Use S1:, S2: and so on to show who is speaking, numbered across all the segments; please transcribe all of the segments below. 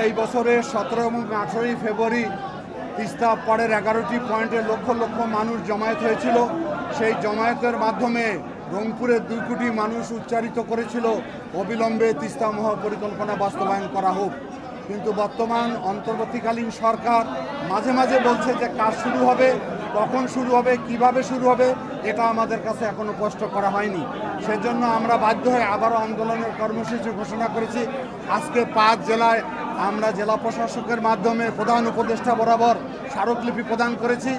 S1: এই বছরের 17 এবং 18 ফেব্রুয়ারি তিস্তা পাড়ের 11টি পয়েন্টে লক্ষ লক্ষ মানুষ জমায়েত হয়েছিল। সেই জমায়েতের মাধ্যমে রংপুরের 2 কোটি মানুষ উচ্চারিত করেছিল অবিলম্বে তিস্তা মহাপরিকল্পনা বাস্তবায়ন করা হোক। কিন্তু বর্তমান অন্তর্বর্তীকালীন সরকার মাঝে মাঝে বলছে যে কাজ শুরু হবে, কখন শুরু হবে, কিভাবে শুরু হবে, এটা আমাদের কাছে এখনও স্পষ্ট করা হয়নি। সেজন্য আমরা বাধ্য হয়ে আবারও আন্দোলনের কর্মসূচি ঘোষণা করেছি। আজকে 5 জেলায় আমরা জেলা প্রশাসকের মাধ্যমে প্রধান উপদেষ্টা বরাবর স্মারকলিপি প্রদান করেছি।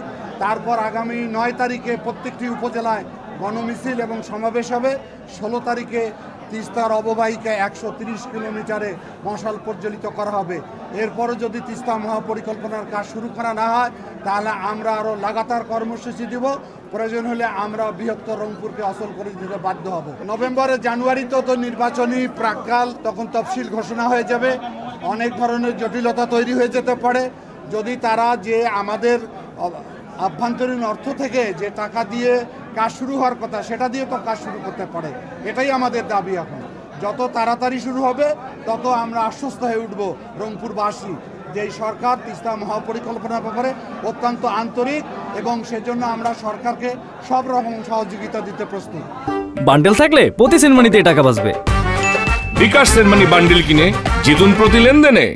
S1: তারপর আগামী 9 তারিখে প্রত্যেকটি উপজেলায় গণমিছিল এবং সমাবেশ হবে। 16 তারিখে তিস্তার অববাহিকা 130 কিলোমিটারে মশাল প্রজ্বলিত করা হবে। এরপরও যদি তিস্তা মহাপরিকল্পনার কাজ শুরু করা না হয় তাহলে আমরা আরও লাগাতার কর্মসূচি দিব। প্রয়োজন হলে আমরা বৃহত্তর রংপুরকে অচল করে দিতে বাধ্য হব। নভেম্বরে জানুয়ারিতে তো নির্বাচনী প্রাক্কাল, তখন তফসিল ঘোষণা হয়ে যাবে। অনেক ধরনের জটিলতা তৈরি হয়ে যেতে পারে। যদি তারা যে আমাদের আভ্যন্তরীণ অর্থ থেকে যে টাকা দিয়ে কাজ শুরু হওয়ার কথা সেটা দিয়ে তো কাজ শুরু করতে পারে, এটাই আমাদের দাবি। এখন যত তাড়াতাড়ি শুরু হবে তত আমরা আশ্বস্ত হয়ে উঠব রংপুরবাসী যে এই সরকার তিস্তা মহাপরিকল্পনার ব্যাপারে অত্যন্ত আন্তরিক এবং সেজন্য আমরা সরকারকে সব রকম সহযোগিতা দিতে প্রস্তুত।
S2: বান্ডেল থাকলে প্রতি সেনমানিতে টাকা বাঁচবে।
S3: বিকাশ সেনমানি বান্ডেল কিনে জিতুন প্রতি লেনদেনে।